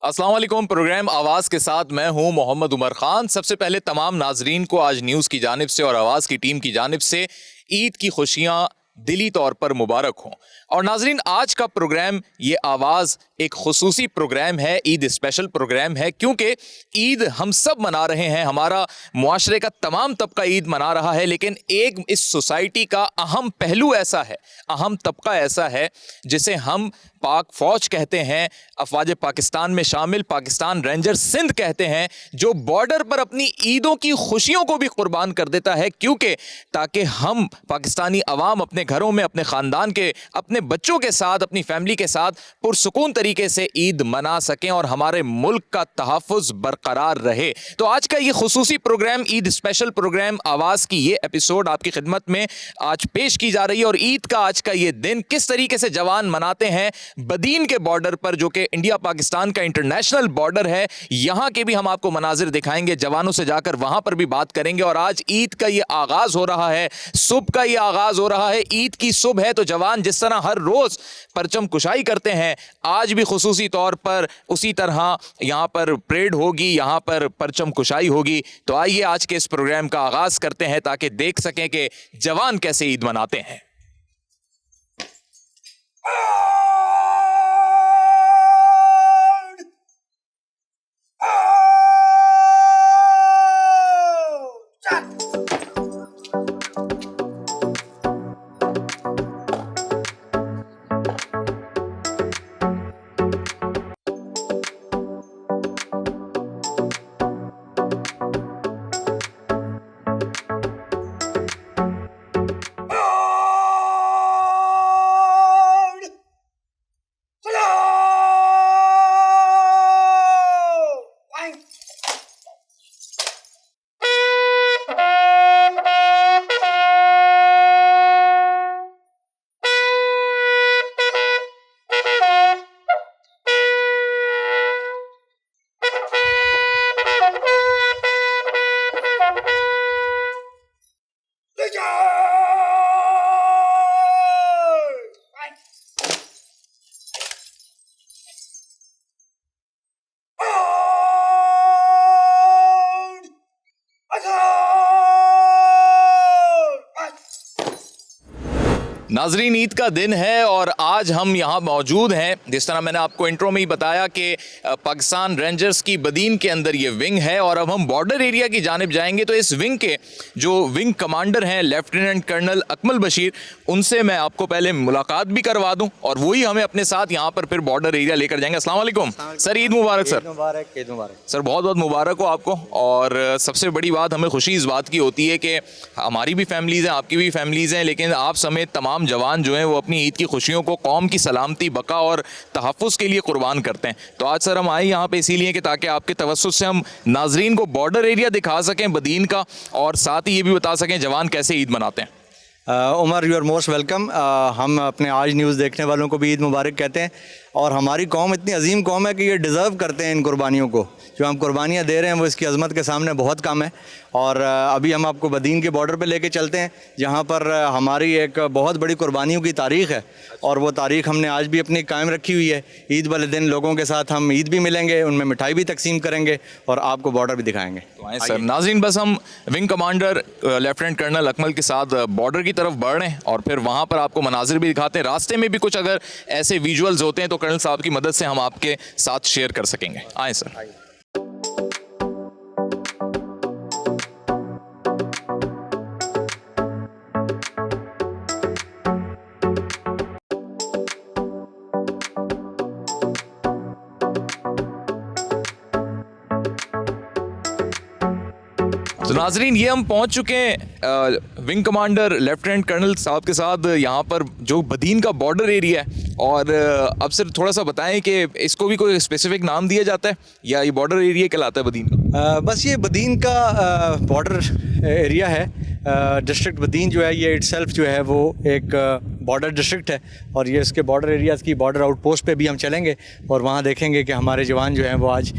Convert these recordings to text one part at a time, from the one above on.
अस्सलाम वालेकुम। प्रोग्राम आवाज़ के साथ मैं हूं मोहम्मद उमर खान। सबसे पहले तमाम नाजरीन को आज न्यूज़ की जानिब से और आवाज़ की टीम की जानिब से ईद की खुशियां दिली तौर पर मुबारक हों। और नाजरीन, आज का प्रोग्राम ये आवाज़ एक खुसूसी प्रोग्राम है, ईद स्पेशल प्रोग्राम है, क्योंकि ईद हम सब मना रहे हैं, हमारा मुआशरे का तमाम तबका ईद मना रहा है। लेकिन एक इस सोसाइटी का अहम पहलू ऐसा है, अहम तबका ऐसा है जिसे हम पाक फ़ौज कहते हैं, अफवाज पाकिस्तान में शामिल पाकिस्तान रेंजर्स सिंध कहते हैं, जो बॉर्डर पर अपनी ईदों की खुशियों को भी कुर्बान कर देता है, क्योंकि ताकि हम पाकिस्तानी अवाम अपने घरों में अपने ख़ानदान के, अपने बच्चों के साथ, अपनी फैमिली के साथ पुरसुकून तरीके से ईद मना सकें और हमारे मुल्क का तहफ़्फ़ुज़ बरकरार रहे। तो आज का ये खुसूसी प्रोग्राम, ईद स्पेशल प्रोग्राम आवाज़ की ये एपिसोड आपकी खिदमत में आज पेश की जा रही है। और ईद का आज का ये दिन किस तरीके से जवान मनाते हैं बदीन के बॉर्डर पर, जो कि इंडिया पाकिस्तान का इंटरनेशनल बॉर्डर है, यहां के भी हम आपको मनाजिर दिखाएंगे, जवानों से जाकर वहां पर भी बात करेंगे। और आज ईद का ये आगाज हो रहा है, सुबह का ये आगाज हो रहा है, ईद की सुबह है। तो जवान जिस तरह हर रोज परचम कुशाई करते हैं, आज भी खुसूसी तौर पर उसी तरह यहां पर परेड होगी, यहां पर परचम कुशाई होगी। तो आइए आज के इस प्रोग्राम का आगाज करते हैं ताकि देख सकें कि जवान कैसे ईद मनाते हैं। नाजरीन, ईद का दिन है और आज हम यहाँ मौजूद हैं। जिस तरह मैंने आपको इंट्रो में ही बताया कि पाकिस्तान रेंजर्स की बदीन के अंदर ये विंग है और अब हम बॉर्डर एरिया की जानिब जाएंगे। तो इस विंग के जो विंग कमांडर हैं लेफ्टिनेंट कर्नल अकमल बशीर, उनसे मैं आपको पहले मुलाकात भी करवा दूँ और वही हमें अपने साथ यहाँ पर फिर बॉर्डर एरिया लेकर जाएंगे। अस्सलाम वालेकुम सर, ईद मुबारक सर। ईद मुबारक सर, बहुत बहुत मुबारक हो आपको। और सबसे बड़ी बात हमें खुशी इस बात की होती है कि हमारी भी फैमिलीज़ हैं, आपकी भी फैमिलीज़ हैं, लेकिन आप समेत तमाम जवान जो हैं वो अपनी ईद की खुशियों को कौम की सलामती, बका और तहफ़्फ़ुज़ के लिए कुर्बान करते हैं। तो आज सर हम आए यहाँ पे इसीलिए कि ताकि आपके तवज्जुह से हम नाजरीन को बॉर्डर एरिया दिखा सकें बदीन का, और साथ ही ये भी बता सकें जवान कैसे ईद मनाते हैं। Umar, you are most welcome. हम अपने आज न्यूज़ देखने वालों को भी ईद मुबारक कहते हैं। और हमारी कौम इतनी अजीम कौम है कि ये डिज़र्व करते हैं इन कुर्बानियों को। जो हम कुर्बानियाँ दे रहे हैं वो इसकी अज़मत के सामने बहुत कम है। और अभी हम आपको बदीन के बॉर्डर पे लेके चलते हैं, जहाँ पर हमारी एक बहुत बड़ी कुर्बानियों की तारीख़ है और वो तारीख़ हमने आज भी अपनी कायम रखी हुई है। ईद वाले दिन लोगों के साथ हम ईद भी मिलेंगे, उनमें मिठाई भी तकसीम करेंगे और आपको बॉर्डर भी दिखाएंगे। तो आए सर। नाज़रीन, बस हम wing commander lieutenant colonel Akmal के साथ बॉर्डर की तरफ बढ़ रहे हैं और फिर वहाँ पर आपको मनाजिर भी दिखाते हैं। रास्ते में भी कुछ अगर ऐसे विजुअल्स होते हैं तो कर्नल साहब की मदद से हम आपके साथ शेयर कर सकेंगे। आए सर। तो नाजरीन, ये हम पहुंच चुके हैं विंग कमांडर लेफ्टिनेंट कर्नल साहब के साथ यहाँ पर, जो बदीन का बॉर्डर एरिया है। और अब सर थोड़ा सा बताएं कि इसको भी कोई स्पेसिफिक नाम दिया जाता है या ये बॉर्डर एरिया कहलाता है बदीन का? बस ये बदीन का बॉर्डर एरिया है। डिस्ट्रिक्ट बदीन जो है ये इटसेल्फ जो है वो एक बॉर्डर डिस्ट्रिक्ट है, और ये इसके बॉर्डर एरियाज़ की बॉर्डर आउटपोस्ट पे भी हम चलेंगे और वहाँ देखेंगे कि हमारे जवान जो हैं वो आज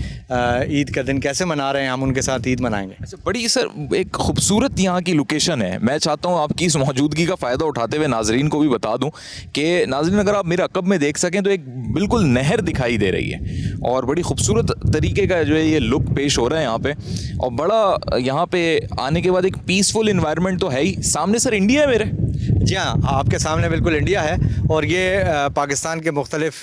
ईद का दिन कैसे मना रहे हैं, हम उनके साथ ईद मनाएंगे। अच्छा, बड़ी सर एक खूबसूरत यहाँ की लोकेशन है। मैं चाहता हूँ आपकी इस मौजूदगी का फ़ायदा उठाते हुए नाजरीन को भी बता दूँ कि नाजरीन अगर आप मेरे अकब में देख सकें तो एक बिल्कुल नहर दिखाई दे रही है और बड़ी खूबसूरत तरीके का जो है ये लुक पेश हो रहा है यहाँ पे, और बड़ा यहाँ पे आने के बाद एक पीसफुल इन्वायरमेंट तो है ही। सामने सर इंडिया है मेरे? जी हाँ, आपके सामने बिल्कुल इंडिया है, और ये पाकिस्तान के मुख्तलिफ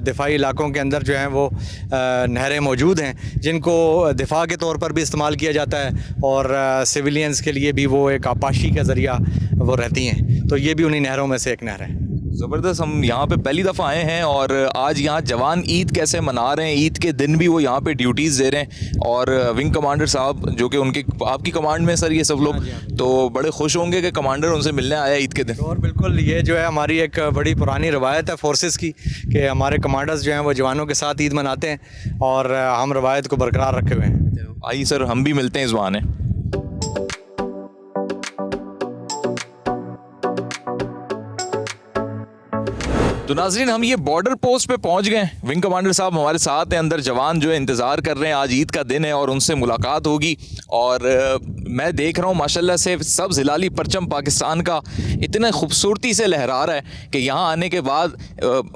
दिफाई इलाकों के अंदर जो हैं वो नहरें मौजूद हैं जिनको दिफा के तौर पर भी इस्तेमाल किया जाता है, और सिविलियंस के लिए भी वो एक आपाशी का ज़रिया वो रहती हैं, तो ये भी उन्हीं नहरों में से एक नहर है। ज़बरदस्त। हम यहाँ पे पहली दफ़ा आए हैं और आज यहाँ जवान ईद कैसे मना रहे हैं, ईद के दिन भी वो यहाँ पे ड्यूटीज़ दे रहे हैं, और विंग कमांडर साहब जो कि उनके आपकी कमांड में सर ये सब लोग तो बड़े खुश होंगे कि कमांडर उनसे मिलने आया ईद के दिन। और बिल्कुल, ये जो है हमारी एक बड़ी पुरानी रवायत है फोर्सेस की कि हमारे कमांडर्स जो हैं वो जवानों के साथ ईद मनाते हैं, और हम रवायत को बरकरार रखे हुए हैं। आइए सर हम भी मिलते हैं इस बहाने। तो नाजरीन हम ये बॉर्डर पोस्ट पे पहुंच गए। विंग कमांडर साहब हमारे साथ हैं, अंदर जवान जो है इंतज़ार कर रहे हैं, आज ईद का दिन है और उनसे मुलाकात होगी। और मैं देख रहा हूँ माशाल्लाह से सब हिलाली परचम पाकिस्तान का इतने खूबसूरती से लहरा रहा है कि यहाँ आने के बाद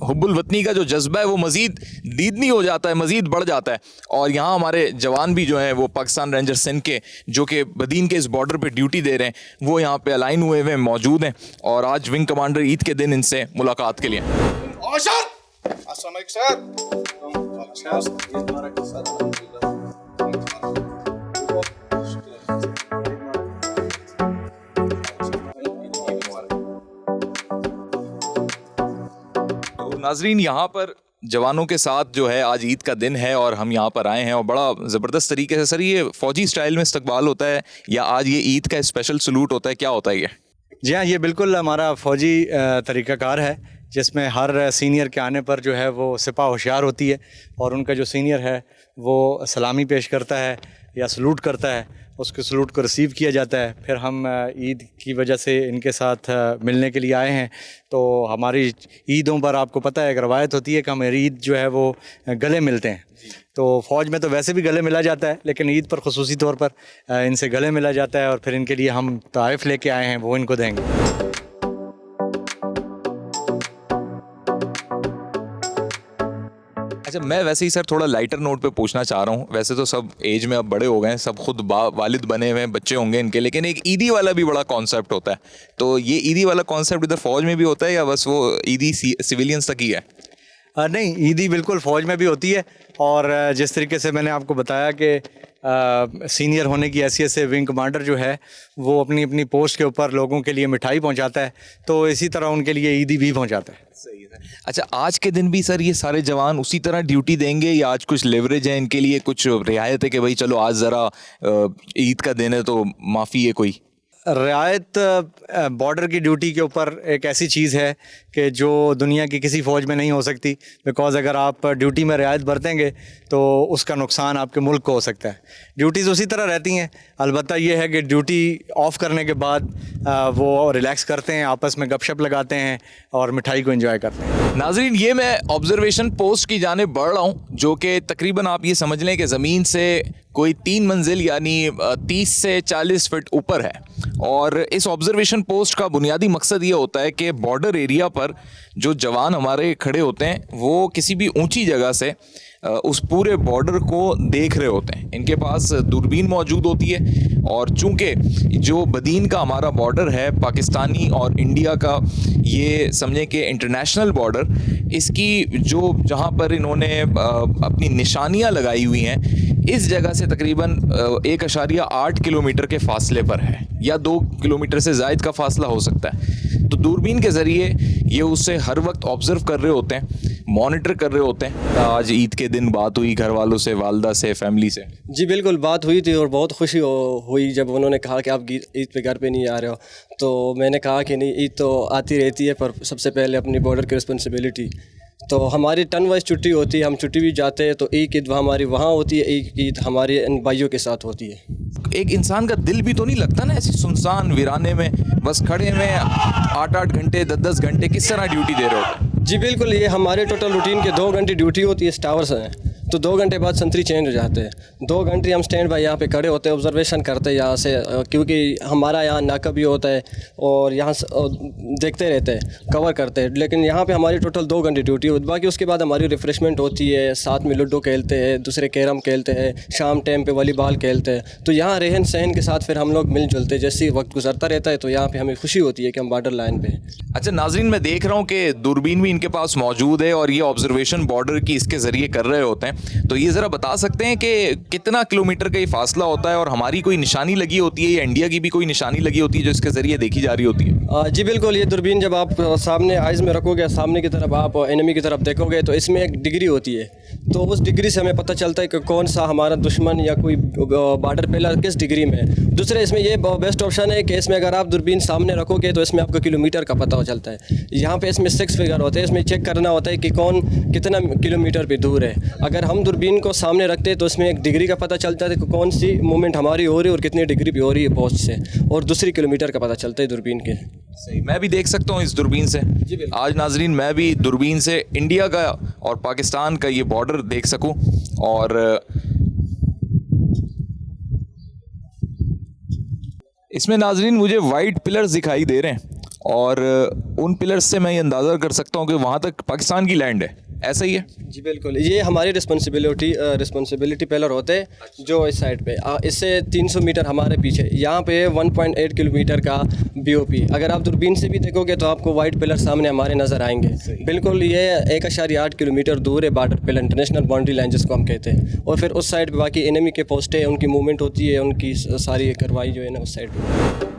हुब्बुल वतनी का जो जज्बा है वो मज़ीद दीदनी हो जाता है, मज़ीद बढ़ जाता है। और यहाँ हमारे जवान भी जो हैं वो पाकिस्तान रेंजर सिंध के जो कि बदीन के इस बॉर्डर पे ड्यूटी दे रहे हैं वो यहाँ पे अलाइन हुए हुए मौजूद हैं, और आज विंग कमांडर ईद के दिन इनसे मुलाकात के लिए। तो नाजरीन यहाँ पर जवानों के साथ जो है आज ईद का दिन है और हम यहाँ पर आए हैं और बड़ा ज़बरदस्त तरीके से सर ये फ़ौजी स्टाइल में इस्तकबाल होता है या आज ये ईद का स्पेशल सलूट होता है, क्या होता है ये? जी हाँ, ये बिल्कुल हमारा फ़ौजी तरीक़ाकार है जिसमें हर सीनियर के आने पर जो है वो सिपाह होशियार होती है और उनका जो सीनियर है वो सलामी पेश करता है या सलूट करता है, उसके सलूट को रिसीव किया जाता है। फिर हम ईद की वजह से इनके साथ मिलने के लिए आए हैं। तो हमारी ईदों पर आपको पता है एक रवायत होती है कि हमारी ईद जो है वो गले मिलते हैं। तो फ़ौज में तो वैसे भी गले मिला जाता है, लेकिन ईद पर ख़ुसूसी तौर पर इनसे गले मिला जाता है और फिर इनके लिए हम तोहफ़े लेके आए हैं वो इनको देंगे। अच्छा, मैं वैसे ही सर थोड़ा लाइटर नोट पे पूछना चाह रहा हूँ। वैसे तो सब एज में अब बड़े हो गए हैं, सब खुद वालिद बने हुए हैं, बच्चे होंगे इनके, लेकिन एक ईदी वाला भी बड़ा कॉन्सेप्ट होता है। तो ये ईदी वाला कॉन्सेप्ट इधर फ़ौज में भी होता है या बस वो ईदी सिविलियंस तक ही है? नहीं, ईदी बिल्कुल फ़ौज में भी होती है, और जिस तरीके से मैंने आपको बताया कि सीनियर होने की हैसियत से विंग कमांडर जो है वो अपनी अपनी पोस्ट के ऊपर लोगों के लिए मिठाई पहुंचाता है, तो इसी तरह उनके लिए ईदी भी पहुंचाता है। सही है। अच्छा, आज के दिन भी सर ये सारे जवान उसी तरह ड्यूटी देंगे या आज कुछ लेवरेज है इनके लिए, कुछ रियायत है कि भाई चलो आज ज़रा ईद का दिन है तो माफ़ी है कोई? रियायत बॉर्डर की ड्यूटी के ऊपर एक ऐसी चीज़ है कि जो दुनिया की किसी फ़ौज में नहीं हो सकती, बिकॉज़ अगर आप ड्यूटी में रियायत बरतेंगे तो उसका नुकसान आपके मुल्क को हो सकता है। ड्यूटीज़ उसी तरह रहती हैं, अलबत्ता ये है कि ड्यूटी ऑफ करने के बाद वो रिलैक्स करते हैं, आपस में गपशप लगाते हैं और मिठाई को एंजॉय करते हैं। नाजरीन, ये मैं ऑब्जर्वेशन पोस्ट की जाने बढ़ रहा हूँ जो कि तकरीबन आप ये समझ लें कि ज़मीन से कोई 3 मंजिल यानी 30 से 40 फीट ऊपर है। और इस ऑब्जर्वेशन पोस्ट का बुनियादी मकसद ये होता है कि बॉर्डर एरिया पर जो जवान हमारे खड़े होते हैं वो किसी भी ऊंची जगह से उस पूरे बॉर्डर को देख रहे होते हैं। इनके पास दूरबीन मौजूद होती है, और चूंकि जो बदीन का हमारा बॉर्डर है पाकिस्तानी और इंडिया का, ये समझें कि इंटरनेशनल बॉर्डर, इसकी जो जहाँ पर इन्होंने अपनी निशानियाँ लगाई हुई हैं इस जगह से तकरीबन 1.8 किलोमीटर के फासले पर है या 2 किलोमीटर से ज़ायद का फासला हो सकता है। तो दूरबीन के ज़रिए ये उससे हर वक्त ऑब्ज़र्व कर रहे होते हैं, मॉनिटर कर रहे होते हैं। आज ईद के दिन बात हुई घर वालों से, वालदा से, फैमिली से? जी बिल्कुल, बात हुई थी और बहुत खुशी हुई जब उन्होंने कहा कि आप ईद पे घर पे नहीं आ रहे हो। तो मैंने कहा कि नहीं, ईद तो आती रहती है, पर सबसे पहले अपनी बॉर्डर की रिस्पॉन्सिबिलिटी तो हमारी टर्न वाइज छुट्टी होती है, हम छुट्टी भी जाते हैं, तो एक ईद हमारी वहाँ होती है, एक ईद हमारे इन भाइयों के साथ होती है। एक इंसान का दिल भी तो नहीं लगता ना ऐसी सुनसान वीराने में बस खड़े में 8-8 घंटे 10-10 घंटे किस तरह ड्यूटी दे रहे होते हैं? जी बिल्कुल, ये हमारे टोटल रूटीन के 2 घंटे ड्यूटी होती है, टावर्स हैं, तो 2 घंटे बाद संतरी चेंज हो जाते हैं। 2 घंटे हम स्टैंड बाय यहाँ पे खड़े होते हैं, ऑब्जर्वेशन करते हैं यहाँ से, क्योंकि हमारा यहाँ नाका भी होता है और यहाँ से देखते रहते हैं, कवर करते हैं। लेकिन यहाँ पे हमारी टोटल 2 घंटे ड्यूटी होती है। बाकी उसके बाद हमारी रिफ्रेशमेंट होती है, साथ में लूडो खेलते हैं, दूसरे कैरम खेलते हैं, शाम टाइम पे वॉलीबॉल खेलते हैं। तो यहाँ रहन सहन के साथ फिर हम लोग मिलजुलते हैं। जैसे ही वक्त गुजरता रहता है तो यहाँ पे हमें खुशी होती है कि हम बॉर्डर लाइन पे। अच्छा नाजरीन, मैं देख रहा हूँ कि दूरबीन भी इनके पास मौजूद है और ये ऑब्जर्वेशन बॉर्डर की इसके ज़रिए कर रहे होते हैं। तो ये ज़रा बता सकते हैं कि कितना किलोमीटर का ये फासला होता है और हमारी कोई निशानी लगी होती है या इंडिया की भी कोई निशानी लगी होती है जो इसके ज़रिए देखी जा रही होती है? जी बिल्कुल, ये दूरबीन जब आप सामने आइज़ में रखोगे, सामने की तरफ आप एनिमी की तरफ देखोगे तो इसमें एक डिग्री होती है। तो उस डिग्री से हमें पता चलता है कि कौन सा हमारा दुश्मन या कोई बॉर्डर पिलर किस डिग्री में है। दूसरे इसमें ये बेस्ट ऑप्शन है कि इसमें अगर आप दूरबीन सामने रखोगे तो इसमें आपको किलोमीटर का पता चलता है। यहाँ पे इसमें 6 फिगर होते हैं, इसमें चेक करना होता है कि कौन कितना किलोमीटर पे दूर है। अगर हम दूरबीन को सामने रखते हैं तो इसमें एक डिग्री का पता चलता है कि कौन सी मूवमेंट हमारी हो रही है और कितनी डिग्री पे हो रही है पोस्ट से, और दूसरी किलोमीटर का पता चलता है दूरबीन के। सही, मैं भी देख सकता हूँ इस दूरबीन से। आज नाजरीन मैं भी दूरबीन से इंडिया का और पाकिस्तान का ये बॉर्डर देख सकूँ। और इसमें नाजरीन मुझे वाइट पिलर्स दिखाई दे रहे हैं और उन पिलर्स से मैं ये अंदाज़ा कर सकता हूँ कि वहाँ तक पाकिस्तान की लैंड है। ऐसा ही है? जी बिल्कुल, ये हमारी रिस्पॉन्सिबिलिटी पिलर होते हैं जो इस साइड पे, इससे 300 मीटर हमारे पीछे यहाँ पे 1.8 किलोमीटर का BOP। अगर आप दूरबीन से भी देखोगे तो आपको वाइट पिलर सामने हमारे नज़र आएंगे। बिल्कुल, ये 1.8 किलोमीटर दूर है border pillar, international boundary line जिसको हम कहते हैं। और फिर उस साइड पे बाकी एनिमी के पोस्टें, उनकी मूवमेंट होती है, उनकी सारी कार्रवाई जो है ना उस साइड पर।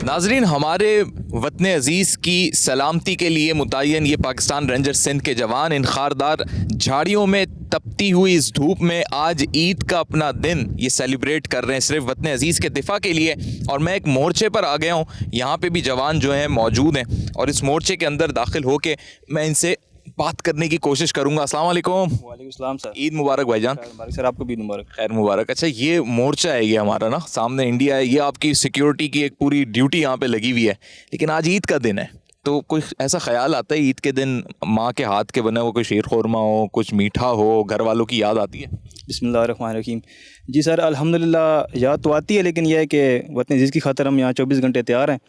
नाजरीन, हमारे वतन अजीज़ की सलामती के लिए मुतय्यन ये पाकिस्तान रेंजर सिंध के जवान इन खारदार झाड़ियों में तपती हुई इस धूप में आज ईद का अपना दिन ये सेलिब्रेट कर रहे हैं सिर्फ वतन अजीज़ के दिफा के लिए। और मैं एक मोर्चे पर आ गया हूँ, यहाँ पे भी जवान जो हैं मौजूद हैं और इस मोर्चे के अंदर दाखिल होके मैं इनसे बात करने की कोशिश करूंगा। अस्सलाम वालेकुम। वालेकुम सलाम सर। ईद मुबारक भाईजान। मुबारक सर, आपको भी मुबारक। खैर मुबारक। अच्छा, ये मोर्चा है, ये हमारा ना सामने इंडिया है, ये आपकी सिक्योरिटी की एक पूरी ड्यूटी यहाँ पे लगी हुई है। लेकिन आज ईद का दिन है तो कोई ऐसा ख्याल आता है ईद के दिन माँ के हाथ के बने हुए कोई शीर खुरमा हो, कुछ मीठा हो, घर वालों की याद आती है? बिस्मिल्लाहिर्रहमानिर्रहीम। जी सर, अल्हम्दुलिल्लाह याद तो आती है, लेकिन यह है कि वतन अजीज़ की खातिर हम यहाँ 24 घंटे तैयार हैं।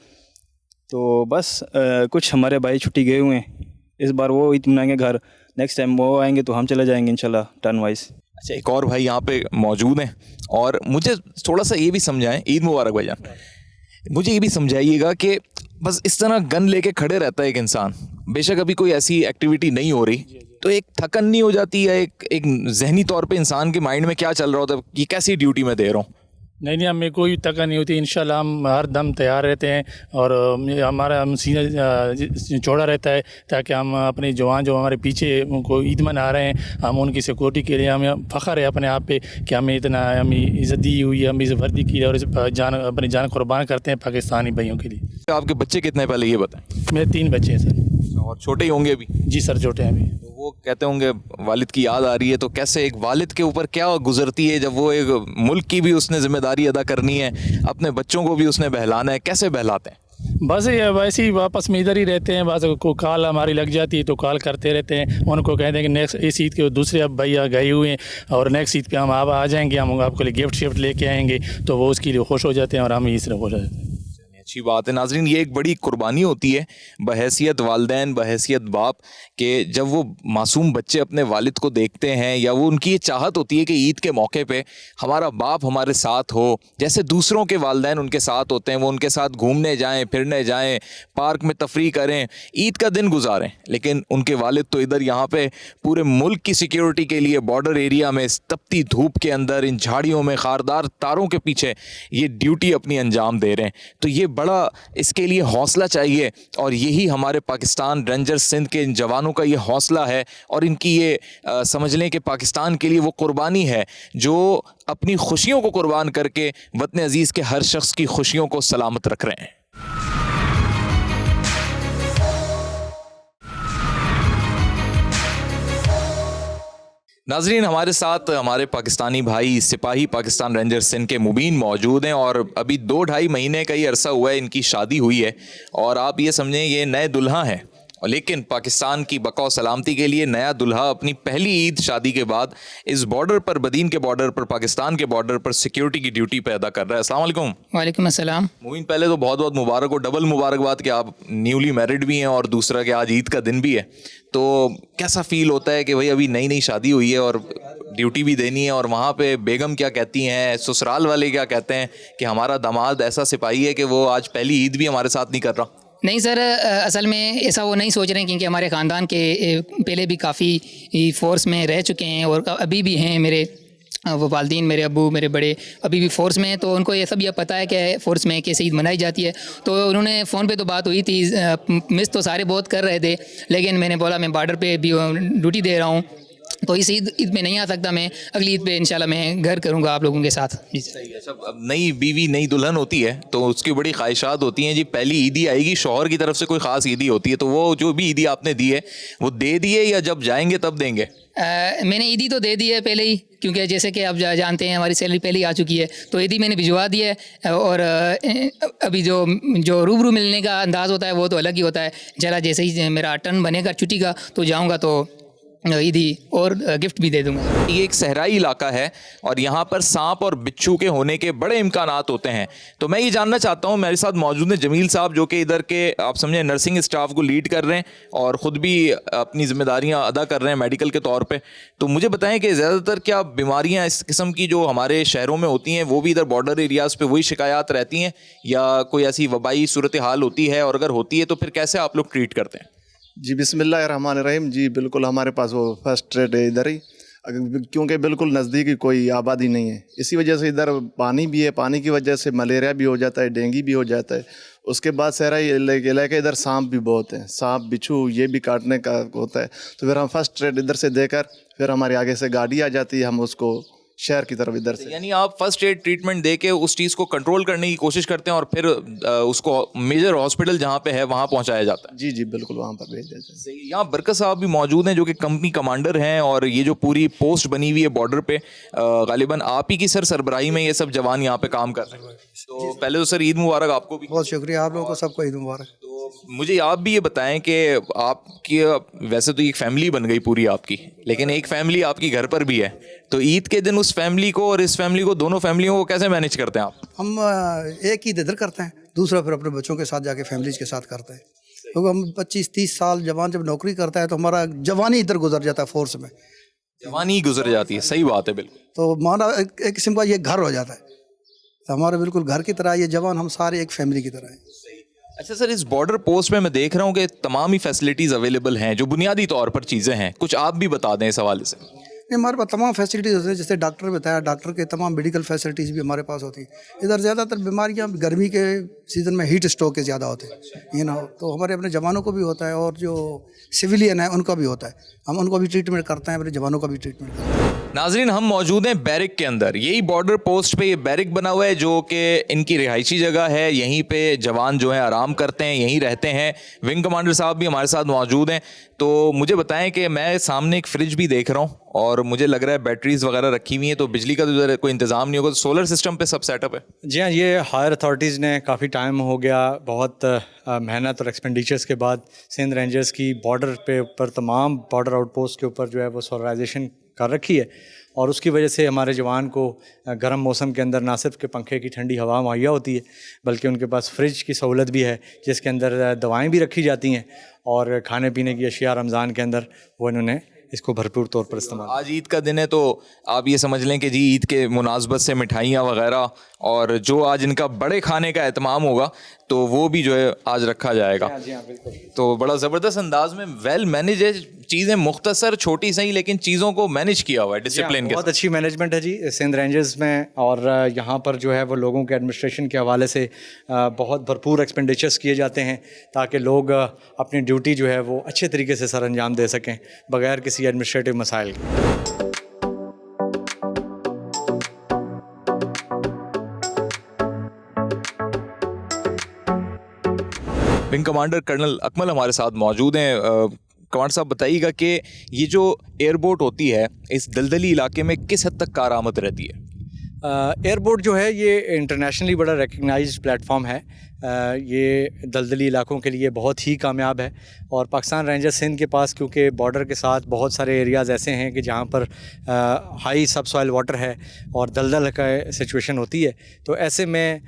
तो बस कुछ हमारे भाई छुट्टी गए हुए हैं, इस बार वो ईद मनाएंगे घर, नेक्स्ट टाइम वो आएंगे तो हम चले जाएंगे इंशाल्लाह टर्न वाइज। अच्छा, एक और भाई यहाँ पे मौजूद हैं और मुझे थोड़ा सा ये भी समझाएं, ईद मुबारक भाईजान, मुझे ये भी समझाइएगा कि बस इस तरह गन लेके खड़े रहता है एक इंसान, बेशक अभी कोई ऐसी एक्टिविटी नहीं हो रही, तो एक थकन नहीं हो जाती है? एक जहनी तौर पे इंसान के माइंड में क्या चल रहा होता है कि कैसी ड्यूटी में दे रहा हूँ? नहीं, हमें कोई तकलीफ नहीं होती। इंशाल्लाह हम हर दम तैयार रहते हैं और हमारा सीना चौड़ा रहता है ताकि हम अपने जवान जो हमारे पीछे उनको ईद मना रहे हैं, हम उनकी सिक्योरिटी के लिए हमें फ़ख्र है अपने आप पे कि हमें इतना हमें इज़्ज़त दी हुई है, हम इस वर्दी की और अपनी जान कुर्बान करते हैं पाकिस्तानी भाइयों के लिए। आपके बच्चे कितने पहले ये बताएं? मेरे 3 बच्चे हैं सर। और छोटे ही होंगे अभी? जी सर, छोटे हैं अभी। तो वो कहते होंगे वालिद की याद आ रही है, तो कैसे एक वालिद के ऊपर क्या गुजरती है जब वो एक मुल्क की भी उसने जिम्मेदारी अदा करनी है, अपने बच्चों को भी उसने बहलाना है, कैसे बहलाते हैं? बस ये वैसे ही वापस में इधर ही रहते हैं, बस को कॉल हमारी लग जाती है तो कॉल करते रहते हैं, उनको कहते हैं कि नेक्स्ट इस ईद के दूसरे अब भैया गए हुए हैं और नेक्स्ट ईद पे हम आप आ जाएंगे, हम आपके लिए गिफ्ट शिफ्ट लेके आएंगे, तो वो उसके लिए खुश हो जाते हैं और हम इस तरह खुश हो जाते हैं। अच्छी बात है नाजरीन, ये एक बड़ी कुर्बानी होती है बहैसियत वालिदैन, बहैसियत बाप के, जब वो मासूम बच्चे अपने वालिद को देखते हैं या वो उनकी ये चाहत होती है कि ईद के मौके पे हमारा बाप हमारे साथ हो, जैसे दूसरों के वालिदैन उनके साथ होते हैं, वो उनके साथ घूमने जाएं, फिरने जाएं, पार्क में तफरी करें, ईद का दिन गुजारें। लेकिन उनके वालिद तो इधर यहाँ पे पूरे मुल्क की सिक्योरिटी के लिए बॉर्डर एरिया में इस तपती धूप के अंदर इन झाड़ियों में खारदार तारों के पीछे ये ड्यूटी अपनी अंजाम दे रहे हैं। तो ये बड़ा इसके लिए हौसला चाहिए और यही हमारे पाकिस्तान रेंजर्स सिंध के इन जवानों का ये हौसला है और इनकी ये समझ लें कि पाकिस्तान के लिए वो कुर्बानी है जो अपनी खुशियों को कुर्बान करके वतन अजीज़ के हर शख्स की खुशियों को सलामत रख रहे हैं। नाजरीन, हमारे साथ हमारे पाकिस्तानी भाई सिपाही पाकिस्तान रेंजर्स सिंध के मुबीन मौजूद हैं और अभी 2-2.5 महीने का ही अरसा हुआ है इनकी शादी हुई है और आप ये समझें ये नए दुल्हा हैं। लेकिन पाकिस्तान की बका और सलामती के लिए नया दुल्हा अपनी पहली ईद शादी के बाद इस बॉर्डर पर, बदीन के बॉर्डर पर, पाकिस्तान के बॉर्डर पर सिक्योरिटी की ड्यूटी पे अदा कर रहा है। अस्सलाम वालेकुम। वालेकुम अस्सलाम। मुबीन, पहले तो बहुत बहुत मुबारक हो, डबल मुबारकबाद कि आप न्यूली मैरिड भी हैं और दूसरा कि आज ईद का दिन भी है। तो कैसा फील होता है कि भाई अभी नई नई शादी हुई है और ड्यूटी भी देनी है और वहाँ पे बेगम क्या कहती हैं, ससुराल वाले क्या कहते हैं कि हमारा दामाद ऐसा सिपाही है कि वो आज पहली ईद भी हमारे साथ नहीं कर रहा? नहीं सर, असल में ऐसा वो नहीं सोच रहे हैं क्योंकि हमारे ख़ानदान के पहले भी काफ़ी फ़ोर्स में रह चुके हैं और अभी भी हैं। मेरे वो वालदीन, मेरे अब्बू, मेरे बड़े अभी भी फ़ोर्स में हैं, तो उनको ये सब यह पता है कि फ़ोर्स में कैसे ईद मनाई जाती है। तो उन्होंने फ़ोन पे तो बात हुई थी, मिस तो सारे बहुत कर रहे थे, लेकिन मैंने बोला मैं बॉर्डर पे भी ड्यूटी दे रहा हूँ तो इस ईद में नहीं आ सकता, मैं अगली ईद पे इंशाल्लाह मैं घर करूँगा आप लोगों के साथ। जी सही है। सब अब नई बीवी नई दुल्हन होती है तो उसकी बड़ी ख्वाहिशात होती हैं जी, पहली ईदी आएगी, शौहर की तरफ से कोई ख़ास ईदी होती है, तो वो जो भी ईदी आपने दी है वो दे दिए या जब जाएंगे तब देंगे? मैंने ईदी तो दे दी है पहले ही, क्योंकि जैसे कि आप जानते हैं हमारी सैलरी पहले ही आ चुकी है, तो ईदी मैंने भिजवा दी है। और अभी जो रूबरू मिलने का अंदाज़ होता है वो तो अलग ही होता है। जरा जैसे ही मेरा टर्न बनेगा छुट्टी का तो जाऊँगा तो ईदी और गिफ्ट भी दे दूंगा। ये एक सहराई इलाका है और यहाँ पर सांप और बिच्छू के होने के बड़े इम्कानात होते हैं। तो मैं ये जानना चाहता हूँ, मेरे साथ मौजूद हैं जमील साहब जो कि इधर के आप समझे नर्सिंग स्टाफ को लीड कर रहे हैं और ख़ुद भी अपनी जिम्मेदारियाँ अदा कर रहे हैं मेडिकल के तौर पे। तो मुझे बताएं कि ज़्यादातर क्या बीमारियाँ इस किस्म की जो हमारे शहरों में होती हैं वो भी इधर बॉर्डर एरियाज़ पे वही शिकायत रहती हैं या कोई ऐसी वबाई सूरत हाल होती है, और अगर होती है तो फिर कैसे आप लोग ट्रीट करते हैं? जी बिस्मिल्लाहिर्रहमानिर्रहीम। जी बिल्कुल, हमारे पास वो फर्स्ट रेट है इधर ही, क्योंकि बिल्कुल नज़दीक ही कोई आबादी नहीं है, इसी वजह से इधर पानी भी है, पानी की वजह से मलेरिया भी हो जाता है, डेंगू भी हो जाता है। उसके बाद सहराई इलाके इधर सांप भी बहुत हैं, सांप बिच्छू ये भी काटने का होता है। तो फिर हम फर्स्ट रेट इधर से देकर फिर हमारे आगे से गाड़ी आ जाती है, हम उसको शहर की तरफ इधर से, यानी आप फर्स्ट एड ट्रीटमेंट दे के उस चीज़ को कंट्रोल करने की कोशिश करते हैं और फिर उसको मेजर हॉस्पिटल जहाँ पे है वहाँ पहुँचाया जाता है? जी जी बिल्कुल, वहाँ पर भेज देते हैं। सही। यहाँ बरकत साहब भी मौजूद हैं जो कि कंपनी कमांडर हैं और ये जो पूरी पोस्ट बनी हुई है बॉर्डर पे, गालिबन आप ही की सर सरबराही में ये सब जवान यहाँ पे काम कर रहे हैं। तो पहले तो सर ईद मुबारक आपको भी। बहुत शुक्रिया आप लोगों को, सबको ईद मुबारक। तो मुझे आप भी ये बताएं कि आपकी वैसे तो एक फैमिली बन गई पूरी आपकी, लेकिन एक फैमिली आपकी घर पर भी है, तो ईद के दिन उस फैमिली को और इस फैमिली को, दोनों फैमिलियों को कैसे मैनेज करते हैं आप? हम एक ईद इधर करते हैं, दूसरा फिर अपने बच्चों के साथ जाके फैमिलीज के साथ करते हैं, क्योंकि हम 25-30 साल जवान जब नौकरी करता है तो हमारा जवानी इधर गुजर जाता है, फोर्स में जवानी गुजर जाती है। सही बात है, बिल्कुल। तो हमारा एक किस्म का ये घर हो जाता है, तो हमारा बिल्कुल घर की तरह ये जवान, हम सारे एक फैमिली की तरह हैं। अच्छा सर, इस बॉर्डर पोस्ट में मैं देख रहा हूँ कि तमाम ही फैसिलिटीज़ अवेलेबल हैं, जो बुनियादी तौर पर चीज़ें हैं, कुछ आप भी बता दें इस हवाले से। नहीं, हमारे पास तमाम फैसिलिटीज़ होती है, जैसे डॉक्टर बताया, डॉक्टर के तमाम मेडिकल फैसिलिटीज़ भी हमारे पास होती हैं। इधर ज़्यादातर बीमारियां गर्मी के सीज़न में हीट स्ट्रोक के ज़्यादा होते हैं, ये ना, तो हमारे अपने जवानों को भी होता है और जो सिविलियन है उनका भी होता है, हम उनको भी ट्रीटमेंट करते हैं, अपने जवानों का भी ट्रीटमेंट करते हैं। नाजरीन, हम मौजूद हैं बैरिक के अंदर। यही बॉर्डर पोस्ट पे ये बैरिक बना हुआ है जो कि इनकी रिहायशी जगह है, यहीं पे जवान जो है आराम करते हैं, यहीं रहते हैं। विंग कमांडर साहब भी हमारे साथ मौजूद हैं। तो मुझे बताएं कि मैं सामने एक फ्रिज भी देख रहा हूँ और मुझे लग रहा है बैटरीज वगैरह रखी हुई हैं, तो बिजली का तो कोई इंतज़ाम नहीं होगा, तो सोलर सिस्टम पे सब सेटअप है? जी हाँ, ये हायर अथॉरिटीज़ ने काफ़ी टाइम हो गया, बहुत मेहनत और एक्सपेंडिचर्स के बाद सिंध रेंजर्स की बॉर्डर पे ऊपर, तमाम बॉर्डर आउटपोस्ट के ऊपर जो है वो सोलराइजेशन कर रखी है, और उसकी वजह से हमारे जवान को गर्म मौसम के अंदर ना सिर्फ के पंखे की ठंडी हवा मुहैया होती है, बल्कि उनके पास फ्रिज की सहूलत भी है जिसके अंदर दवाएं भी रखी जाती हैं और खाने पीने की अशिया रमज़ान के अंदर वो इन्होंने इसको भरपूर तौर पर इस्तेमाल। आज ईद का दिन है तो आप ये समझ लें कि जी ईद के मुनासबत से मिठाइयाँ वगैरह और जो आज इनका बड़े खाने का एहतमाम होगा तो वो भी जो है आज रखा जाएगा। तो बड़ा ज़बरदस्त अंदाज में वेल मैनेज है, चीज़ें मुख्तसर छोटी सही लेकिन चीज़ों को मैनेज किया हुआ है डिसिप्लिन के बहुत अच्छी मैनेजमेंट है जी सिंध रेंजर्स में। और यहाँ पर जो है वो लोगों के एडमिनिस्ट्रेशन के हवाले से बहुत भरपूर एक्सपेंडिचर्स किए जाते हैं ताकि लोग अपनी ड्यूटी जो है वो अच्छे तरीके से सर अंजाम दे सकें बगैर किसी एडमिनिस्ट्रेटिव मसाइल के। विंग कमांडर कर्नल अकमल हमारे साथ मौजूद हैं। कमांडर साहब बताइएगा कि ये जो एयरबोट होती है इस दलदली इलाके में किस हद तक कारआमद रहती है? एयरबोट जो है ये इंटरनेशनली बड़ा रिकग्नाइज्ड प्लेटफॉर्म है। ये दलदली इलाकों के लिए बहुत ही कामयाब है और पाकिस्तान रेंजर्स सिंध के पास क्योंकि बॉर्डर के साथ बहुत सारे एरियाज़ ऐसे हैं कि जहाँ पर हाई सब सॉइल वाटर है और दलदल का सिचुएशन होती है, तो ऐसे में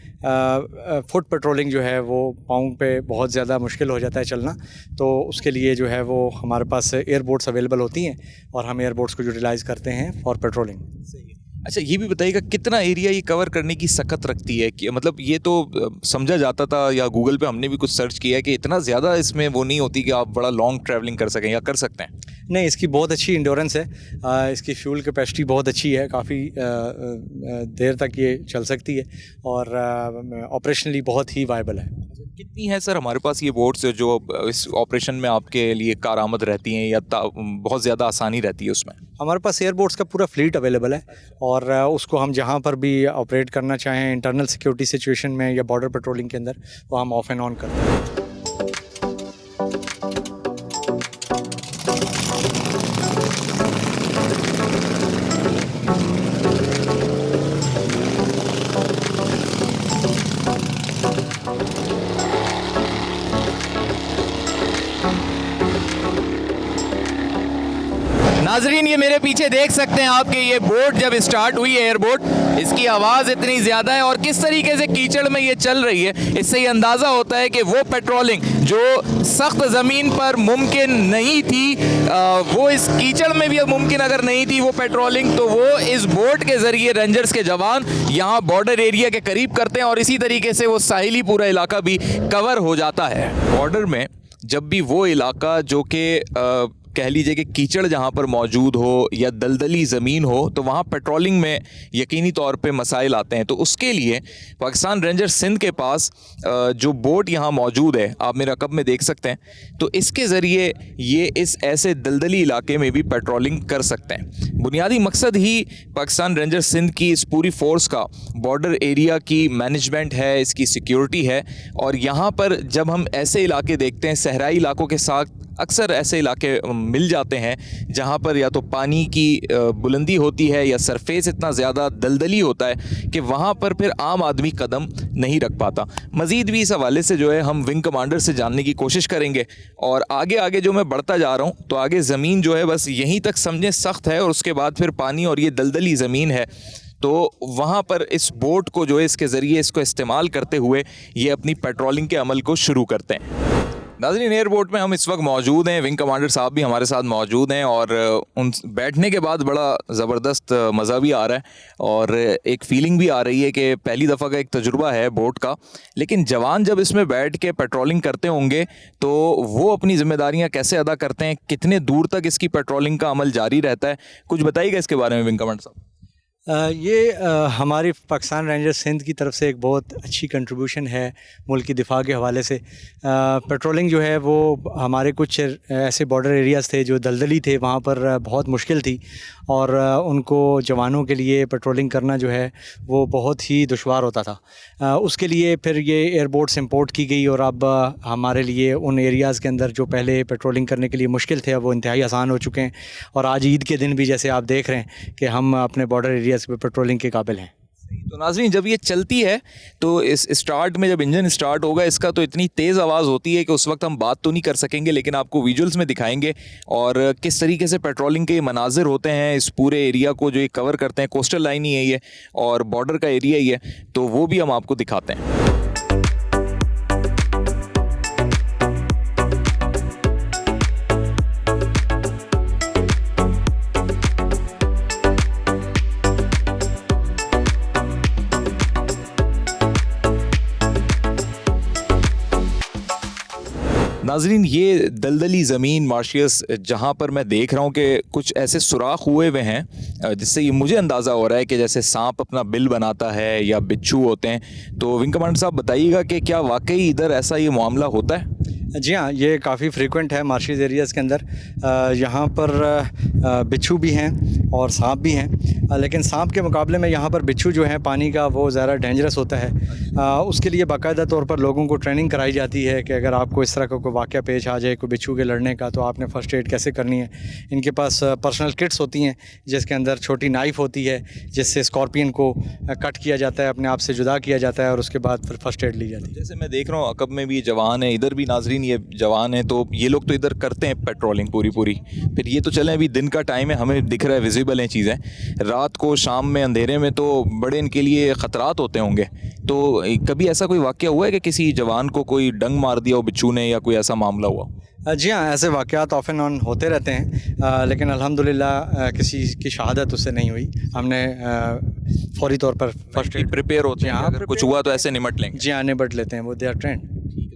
फुट पेट्रोलिंग जो है वो पाँव पे बहुत ज़्यादा मुश्किल हो जाता है चलना। तो उसके लिए जो है वो हमारे पास एयरबोट्स अवेलेबल होती हैं और हम एयरबोट्स को यूटिलाइज़ करते हैं फॉर पेट्रोलिंग। अच्छा, ये भी बताइएगा कितना एरिया ये कवर करने की सकत रखती है कि मतलब ये तो समझा जाता था या गूगल पे हमने भी कुछ सर्च किया है कि इतना ज़्यादा इसमें वो नहीं होती कि आप बड़ा लॉन्ग ट्रैवलिंग कर सकें या कर सकते हैं? नहीं, इसकी बहुत अच्छी इंड्योरेंस है। इसकी फ्यूल कैपेसिटी बहुत अच्छी है, काफ़ी देर तक ये चल सकती है और ऑपरेशनली बहुत ही वायबल है। कितनी है सर हमारे पास ये बोट्स जो इस ऑपरेशन में आपके लिए कारआमद रहती हैं या बहुत ज़्यादा आसानी रहती है उसमें? हमारे पास एयरबोट्स का पूरा फ्लीट अवेलेबल है और उसको हम जहाँ पर भी ऑपरेट करना चाहें इंटरनल सिक्योरिटी सिचुएशन में या बॉर्डर पेट्रोलिंग के अंदर वो हम ऑफ एंड ऑन करते हैं। नाजरीन, ये मेरे पीछे देख सकते हैं आपके ये बोट जब स्टार्ट हुई है एयरबोट, इसकी आवाज़ इतनी ज़्यादा है और किस तरीके से कीचड़ में ये चल रही है, इससे ही अंदाज़ा होता है कि वो पेट्रोलिंग जो सख्त ज़मीन पर मुमकिन नहीं थी वो इस कीचड़ में भी मुमकिन अगर नहीं थी वो पेट्रोलिंग, तो वो इस बोट के ज़रिए रेंजर्स के जवान यहाँ बॉर्डर एरिया के करीब करते हैं और इसी तरीके से वो साहिली पूरा इलाका भी कवर हो जाता है। बॉर्डर में जब भी वो इलाका जो कि कह लीजिए कि कीचड़ जहाँ पर मौजूद हो या दलदली ज़मीन हो तो वहाँ पेट्रोलिंग में यकीनी तौर पे मसाइल आते हैं। तो उसके लिए पाकिस्तान रेंजर्स सिंध के पास जो बोट यहाँ मौजूद है, आप मेरा कब में देख सकते हैं, तो इसके ज़रिए ये इस ऐसे दलदली इलाके में भी पेट्रोलिंग कर सकते हैं। बुनियादी मकसद ही पाकिस्तान रेंजर्स सिंध की इस पूरी फोर्स का बॉर्डर एरिया की मैनेजमेंट है, इसकी सिक्योरिटी है। और यहाँ पर जब हम ऐसे इलाके देखते हैं, सहराई इलाकों के साथ अक्सर ऐसे इलाके मिल जाते हैं जहाँ पर या तो पानी की बुलंदी होती है या सरफेस इतना ज़्यादा दलदली होता है कि वहाँ पर फिर आम आदमी कदम नहीं रख पाता। मज़ीद भी इस हवाले से जो है हम विंग कमांडर से जानने की कोशिश करेंगे और आगे आगे जो मैं बढ़ता जा रहा हूँ तो आगे ज़मीन जो है बस यहीं तक समझें सख्त है और उसके बाद फिर पानी और ये दलदली ज़मीन है, तो वहाँ पर इस बोट को जो है इसके ज़रिए इसको इस्तेमाल करते हुए ये अपनी पेट्रोलिंग के अमल को शुरू करते हैं। नाज़रीन, एयरपोर्ट में हम इस वक्त मौजूद हैं, विंग कमांडर साहब भी हमारे साथ मौजूद हैं और उन बैठने के बाद बड़ा ज़बरदस्त मज़ा भी आ रहा है और एक फ़ीलिंग भी आ रही है कि पहली दफ़ा का एक तजुर्बा है बोट का। लेकिन जवान जब इसमें बैठ के पेट्रोलिंग करते होंगे तो वो अपनी ज़िम्मेदारियाँ कैसे अदा करते हैं, कितने दूर तक इसकी पेट्रोलिंग का अमल जारी रहता है, कुछ बताइएगा इसके बारे में विंग कमांडर साहब। ये हमारी पाकिस्तान रेंजर्स सिंध की तरफ से एक बहुत अच्छी कंट्रीब्यूशन है मुल्क की दिफा के हवाले से। पेट्रोलिंग जो है वो हमारे कुछ ऐसे बॉर्डर एरियाज़ थे जो दलदली थे, वहाँ पर बहुत मुश्किल थी और उनको जवानों के लिए पेट्रोलिंग करना जो है वो बहुत ही दुश्वार होता था। उसके लिए फिर ये एयरबोट्स इंपोर्ट की गई और अब हमारे लिए उन एरियाज़ के अंदर जो पहले पेट्रोलिंग करने के लिए मुश्किल थे अब वो इंतहाई आसान हो चुके हैं और आज ईद के दिन भी जैसे आप देख रहे हैं कि हम अपने बॉर्डर एरियाज़ पे पेट्रोलिंग के काबिल हैं। तो नाज़रीन, जब ये चलती है तो इस स्टार्ट में जब इंजन स्टार्ट होगा इसका तो इतनी तेज़ आवाज़ होती है कि उस वक्त हम बात तो नहीं कर सकेंगे, लेकिन आपको विजुअल्स में दिखाएंगे और किस तरीके से पेट्रोलिंग के मनाजिर होते हैं इस पूरे एरिया को जो ये कवर करते हैं। कोस्टल लाइन ही है ये और बॉर्डर का एरिया ही है, तो वो भी हम आपको दिखाते हैं। नाजरीन, ये दलदली ज़मीन मॉरिशस जहाँ पर मैं देख रहा हूँ कि कुछ ऐसे सुराख हुए हुए हैं जिससे ये मुझे अंदाज़ा हो रहा है कि जैसे सांप अपना बिल बनाता है या बिच्छू होते हैं। तो विंग कमांडर साहब बताइएगा कि क्या वाकई इधर ऐसा ये मामला होता है? जी हाँ, ये काफ़ी फ्रीक्वेंट है मार्शिस एरियाज़ के अंदर। यहाँ पर बिच्छू भी हैं और सांप भी हैं, लेकिन सांप के मुकाबले में यहाँ पर बिच्छू जो है पानी का वो ज़्यादा डेंजरस होता है। उसके लिए बाकायदा तौर पर लोगों को ट्रेनिंग कराई जाती है कि अगर आपको इस तरह का कोई वाक़या पेश आ जाए कोई बिच्छू के लड़ने का, तो आपने फ़र्स्ट एड कैसे करनी है। इनके पास पर्सनल किट्स होती हैं जिसके अंदर छोटी नाइफ़ होती है जिससे स्कॉर्पियन को कट किया जाता है, अपने आप से जुदा किया जाता है और उसके बाद फिर फ़र्स्ट एड ली जाती है। जैसे मैं देख रहा हूँ अकब में भी जवान है, इधर भी नाजरीन ये जवान है, तो ये लोग तो इधर करते हैं पेट्रोलिंग पूरी। फिर ये तो चलें, अभी दिन का टाइम है, हमें दिख रहा है, विजिबल हैं चीज़ें। रात को शाम में अंधेरे में तो बड़े इनके लिए ख़तरात होते होंगे। तो कभी ऐसा कोई वाक़या हुआ है कि किसी जवान को कोई डंग मार दिया हो बिच्छू ने या कोई ऐसा मामला हुआ? जी हाँ, ऐसे वाक़यात ऑफ एंड ऑन होते रहते हैं, लेकिन अल्हम्दुलिल्लाह किसी की शहादत उससे नहीं हुई। हमने फौरी तौर पर फर्स्ट एड प्रिपेयर होते हैं, अगर कुछ हुआ तो ऐसे निमट लेंगे। जी हाँ, निपट लेते हैं, वो दे आर ट्रेंड।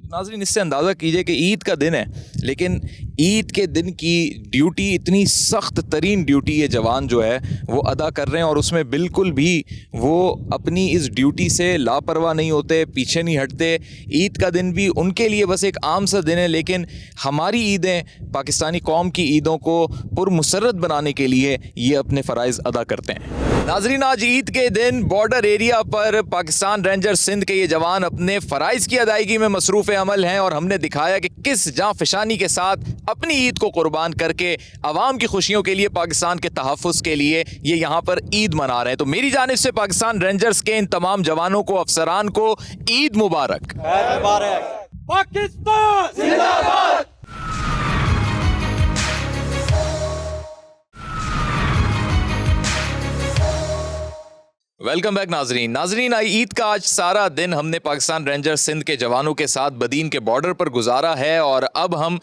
नाज़रीन, इससे अंदाज़ा कीजिए कि ईद का दिन है, लेकिन ईद के दिन की ड्यूटी, इतनी सख्त तरीन ड्यूटी ये जवान जो है वो अदा कर रहे हैं और उसमें बिल्कुल भी वो अपनी इस ड्यूटी से लापरवाह नहीं होते, पीछे नहीं हटते। ईद का दिन भी उनके लिए बस एक आम सा दिन है, लेकिन हमारी ईदें, पाकिस्तानी कौम की ईदों को पुरमसरत बनाने के लिए ये अपने फ़राइज़ अदा करते हैं। नाज़रीन, आज ईद के दिन बॉर्डर एरिया पर पाकिस्तान रेंजर सिंध के ये जवान अपने फ़राइज़ की अदायगी में मसरूफ़ अमल हैं और हमने दिखाया कि किस जाँफशानी के साथ अपनी ईद को कुर्बान करके आवाम की खुशियों के लिए, पाकिस्तान के तहफ़्फ़ुज़ के लिए ये यहाँ पर ईद मना रहे हैं। तो मेरी जानिब से पाकिस्तान रेंजर्स के इन तमाम जवानों को, अफसरान को ईद मुबारक। पाकिस्तान जिंदाबाद। वेलकम बैक नाजरीन, ईद का आज सारा दिन हमने पाकिस्तान रेंजर सिंध के जवानों के साथ बदीन के बॉर्डर पर गुजारा है और अब हम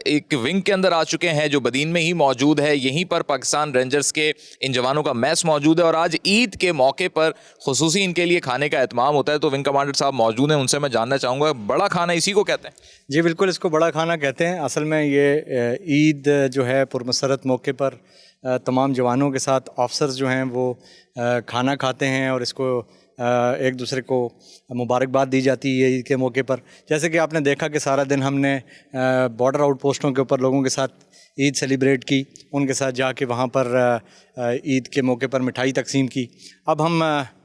एक विंग के अंदर आ चुके हैं जो बदीन में ही मौजूद है। यहीं पर पाकिस्तान रेंजर्स के इन जवानों का मैस मौजूद है और आज ईद के मौके पर खुसूसी इनके लिए खाने का एहतमाम होता है। तो विंग कमांडर साहब मौजूद हैं, उनसे मैं जानना चाहूँगा, बड़ा खाना इसी को कहते हैं? जी बिल्कुल, इसको बड़ा खाना कहते हैं। असल में ये ईद जो है पुरमसरत मौके पर तमाम जवानों के साथ ऑफिसर्स जो हैं वो खाना खाते हैं और इसको एक दूसरे को मुबारकबाद दी जाती है ईद के मौके पर। जैसे कि आपने देखा कि सारा दिन हमने बॉर्डर आउट पोस्टों के ऊपर लोगों के साथ ईद सेलिब्रेट की, उनके साथ जाके वहाँ पर ईद के मौके पर मिठाई तकसीम की। अब हम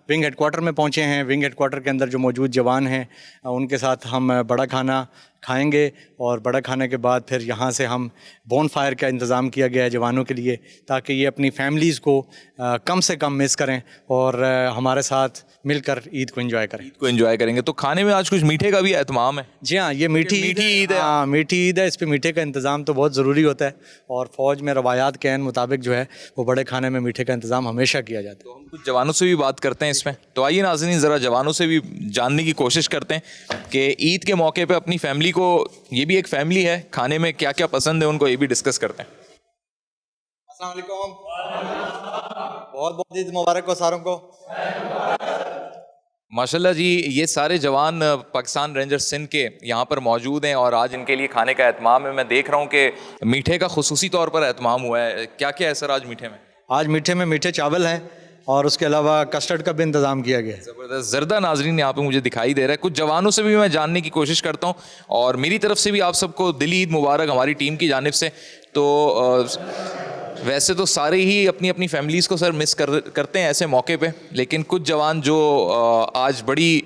विंग हेडक्वार्टर में पहुँचे हैं। विंग हेडक्वार्टर के अंदर जो मौजूद जवान हैं उनके साथ हम बड़ा खाना खाएंगे और बड़ा खाने के बाद फिर यहाँ से हम बोन फायर का इंतज़ाम किया गया है जवानों के लिए, ताकि ये अपनी फैमिलीज़ को कम से कम मिस करें और हमारे साथ मिलकर ईद को एंजॉय करें। ईद को एंजॉय करेंगे। तो खाने में आज कुछ मीठे का भी एहतमाम है? जी हाँ, ये मीठी ईद है। हाँ, मीठी ईद है, इस पर मीठे का इंतज़ाम तो बहुत ज़रूरी होता है और फ़ौज में रवायात के मुताबिक जो है वो बड़े खाने में मीठे का इंतज़ाम हमेशा किया जाता है। तो हम कुछ जवानों से भी बात करते हैं इसमें। तो आइए नाज़रीन, ज़रा जवानों से भी जानने की कोशिश करते हैं कि ईद के मौके पर अपनी फैमिली को, ये भी एक फैमिली है, खाने में क्या क्या पसंद है उनको, ये भी डिस्कस करते हैं। अस्सलाम वालेकुम, बहुत बहुत ईद मुबारक हो सारों को। माशाल्लाह जी, ये सारे जवान पाकिस्तान रेंजर सिंध के यहाँ पर मौजूद हैं और आज इनके लिए खाने का एहतमाम है। मैं देख रहा हूँ कि मीठे का खुसूसी तौर पर एहतमाम हुआ है। क्या क्या है सर आज मीठे में? आज मीठे में मीठे चावल हैं और उसके अलावा कस्टर्ड का भी इंतज़ाम किया गया है। ज़बरदस्त। जर्दा नाजरीन यहाँ पे मुझे दिखाई दे रहा है। कुछ जवानों से भी मैं जानने की कोशिश करता हूँ और मेरी तरफ से भी आप सबको दिली ईद मुबारक हमारी टीम की जानिब से। तो वैसे तो सारे ही अपनी अपनी फैमिलीज़ को सर मिस करते हैं ऐसे मौके पे, लेकिन कुछ जवान जो आज बड़ी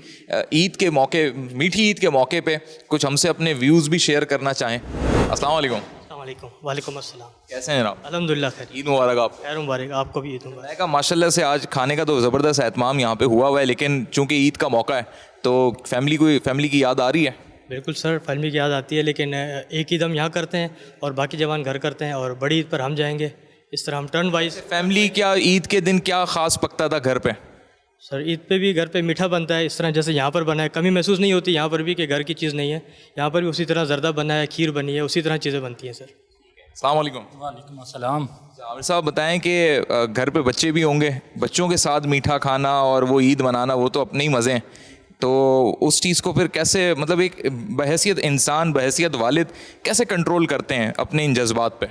ईद के मौके, मीठी ईद के मौके पे कुछ हमसे अपने व्यूज़ भी शेयर करना चाहें। अस्सलाम वालेकुम। वालेकुम अस्सलाम। कैसे हैं जनाब? अल्हम्दुलिल्लाह खैर। ईद मुबारक आप। खैर मुबारक, आपको भी ईद मुबारक। मैं कहा माशाल्लाह से आज खाने का तो ज़बरदस्त एहतमाम यहाँ पे हुआ हुआ है, लेकिन चूँकि ईद का मौका है तो फैमिली की याद आ रही है? बिल्कुल सर, फैमिली की याद आती है, लेकिन एक ईद हम यहाँ करते हैं और बाकी जवान घर करते हैं और बड़ी ईद पर हम जाएंगे। इस तरह हम टर्न वाइज। फैमिली क्या ईद के दिन क्या ख़ास पकता था घर पे? सर ईद पे भी घर पे मीठा बनता है, इस तरह जैसे यहाँ पर बना है। कमी महसूस नहीं होती यहाँ पर भी कि घर की चीज़ नहीं है। यहाँ पर भी उसी तरह जर्दा बना है, खीर बनी है, उसी तरह चीज़ें बनती हैं सर। अस्सलाम वालेकुम। वालेकुम अस्सलाम। आमिर साहब बताएं कि घर पे बच्चे भी होंगे, बच्चों के साथ मीठा खाना और वो ईद मनाना, वो तो अपने ही मज़े हैं। तो उस चीज़ को फिर कैसे, मतलब एक बहैसियत इंसान, बहैसियत वालिद कैसे कंट्रोल करते हैं अपने इन जज्बात पे?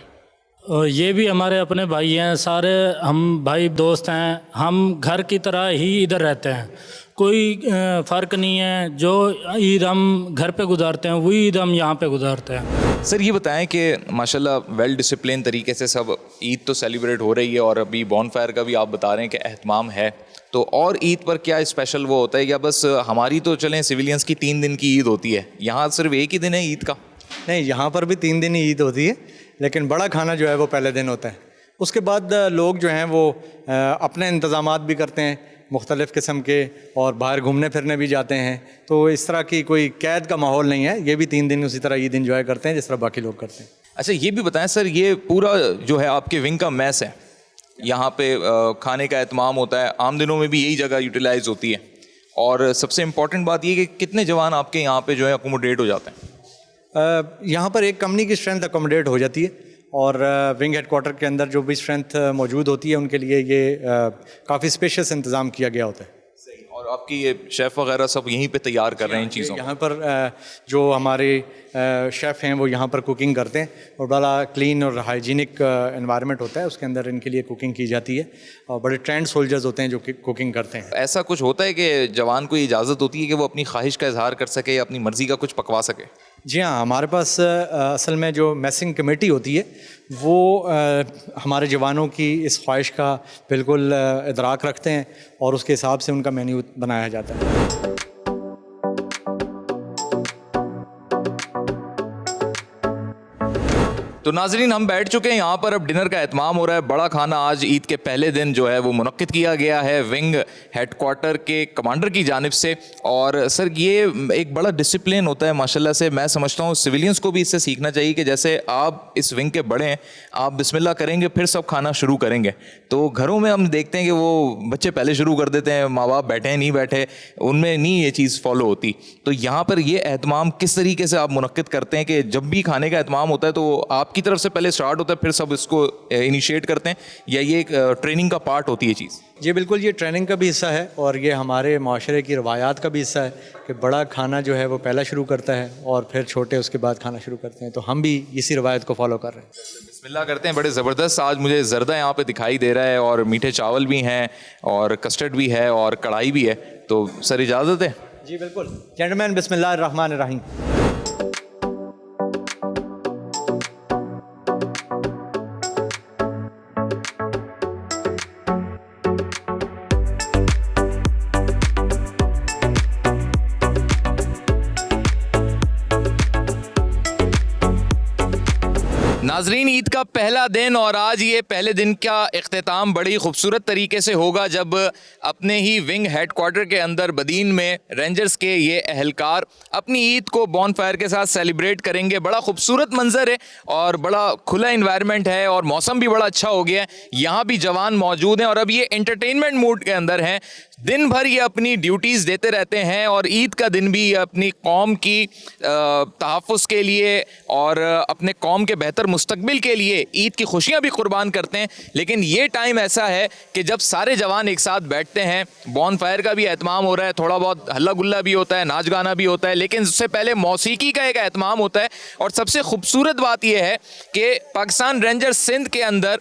और ये भी हमारे अपने भाई हैं, सारे हम भाई दोस्त हैं, हम घर की तरह ही इधर रहते हैं, कोई फ़र्क नहीं है। जो ईद हम घर पे गुजारते हैं वही ईद हम यहाँ पे गुजारते हैं। सर ये बताएं कि माशाल्लाह वेल डिसिप्लिन तरीके से सब ईद तो सेलिब्रेट हो रही है और अभी बॉनफायर का भी आप बता रहे हैं कि एहतमाम है, तो और ईद पर क्या स्पेशल वो होता है, या बस हमारी तो चलें सिविलियंस की 3 दिन की ईद होती है, यहाँ सिर्फ एक ही दिन है ईद का? नहीं, यहाँ पर भी 3 दिन ही ईद होती है, लेकिन बड़ा खाना जो है वो पहले दिन होता है। उसके बाद लोग जो हैं वो अपने इंतज़ामात भी करते हैं मुख्तलिफ़ किस्म के, और बाहर घूमने फिरने भी जाते हैं। तो इस तरह की कोई कैद का माहौल नहीं है, ये भी 3 दिन उसी तरह ईद इंजॉय करते हैं जिस तरह बाकी लोग करते हैं। अच्छा ये भी बताएं सर, ये पूरा जो है आपके विंग का मैस है, यहाँ पे खाने का एहतमाम होता है, आम दिनों में भी यही जगह यूटिलाइज होती है, और सबसे इम्पॉर्टेंट बात ये कि कितने जवान आपके यहाँ पे जो है अकोमोडेट हो जाते हैं? यहाँ पर एक कंपनी की स्ट्रेंथ अकोमोडेट हो जाती है, और विंग हेडक्वार्टर के अंदर जो भी स्ट्रेंथ मौजूद होती है उनके लिए ये काफ़ी स्पेशियस इंतज़ाम किया गया होता है। सही। और आपकी ये शेफ़ वगैरह सब यहीं पे तैयार कर रहे हैं इन चीज़ों? यहाँ पर जो हमारे शेफ़ हैं वो यहाँ पर कुकिंग करते हैं, और बड़ा क्लीन और हाइजीनिक एनवायरनमेंट होता है, उसके अंदर इनके लिए कुकिंग की जाती है, और बड़े ट्रेंड सोल्जर्स होते हैं जो कि कुकिंग करते हैं। ऐसा कुछ होता है कि जवान को इजाज़त होती है कि वो अपनी ख्वाहिश का इजहार कर सके या अपनी मर्ज़ी का कुछ पकवा सके? जी हाँ, हमारे पास असल में जो मैसिंग कमेटी होती है वो हमारे जवानों की इस ख्वाहिश का बिल्कुल इदराक रखते हैं, और उसके हिसाब से उनका मेन्यू बनाया जाता है। तो नाजरीन हम बैठ चुके हैं यहाँ पर, अब डिनर का एहतमाम हो रहा है। बड़ा खाना आज ईद के पहले दिन जो है वो मुनक्किद किया गया है विंग हेडक्वार्टर के कमांडर की जानिब से। और सर ये एक बड़ा डिसिप्लिन होता है माशाल्लाह से, मैं समझता हूँ सिविलियंस को भी इससे सीखना चाहिए कि जैसे आप इस विंग के बड़े हैं, आप बिस्मिल्लाह करेंगे फिर सब खाना शुरू करेंगे। तो घरों में हम देखते हैं कि वो बच्चे पहले शुरू कर देते हैं, माँ बाप बैठे हैं नहीं बैठे, उनमें नहीं ये चीज़ फॉलो होती। तो यहाँ पर ये एहतमाम किस तरीके से आप मुनक्किद करते हैं कि जब भी खाने का एहतमाम होता है तो आप की तरफ से पहले स्टार्ट होता है फिर सब इसको इनिशिएट करते हैं, या ये एक ट्रेनिंग का पार्ट होती है चीज़? जी बिल्कुल, ये ट्रेनिंग का भी हिस्सा है, और ये हमारे माशरे की रवायात का भी हिस्सा है कि बड़ा खाना जो है वो पहला शुरू करता है और फिर छोटे उसके बाद खाना शुरू करते हैं। तो हम भी इसी रवायत को फॉलो कर रहे हैं। बिस्मिल्लाह करते हैं। बड़े ज़बरदस्त आज मुझे ज़र्दा यहाँ पे दिखाई दे रहा है, और मीठे चावल भी हैं, और कस्टर्ड भी है, और कढ़ाई भी है। तो सर इजाज़त है? जी बिल्कुल। जेंटलमैन, बिस्मिल्लाहिर्रहमानिर्रहीम। नाजरीन ईद का पहला दिन, और आज ये पहले दिन का इख्तिताम बड़ी खूबसूरत तरीके से होगा जब अपने ही विंग हेडक्वार्टर के अंदर बदीन में रेंजर्स के ये अहलकार अपनी ईद को बॉनफायर के साथ सेलिब्रेट करेंगे। बड़ा खूबसूरत मंजर है और बड़ा खुला इन्वायरमेंट है, और मौसम भी बड़ा अच्छा हो गया है। यहाँ भी जवान मौजूद हैं और अब ये एंटरटेनमेंट मूड के अंदर हैं। दिन भर ये अपनी ड्यूटीज़ देते रहते हैं, और ईद का दिन भी अपनी कौम की तहफ़्फ़ुज़ के लिए और अपने कौम के बेहतर मुस्तकबिल के लिए ईद की खुशियाँ भी कुर्बान करते हैं। लेकिन ये टाइम ऐसा है कि जब सारे जवान एक साथ बैठते हैं, बॉनफायर का भी एहतमाम हो रहा है, थोड़ा बहुत हल्ला गुल्ला भी होता है, नाच गाना भी होता है, लेकिन उससे पहले मौसीकी का एक एहतमाम होता है। और सबसे खूबसूरत बात यह है कि पाकिस्तान रेंजर्स सिंध के अंदर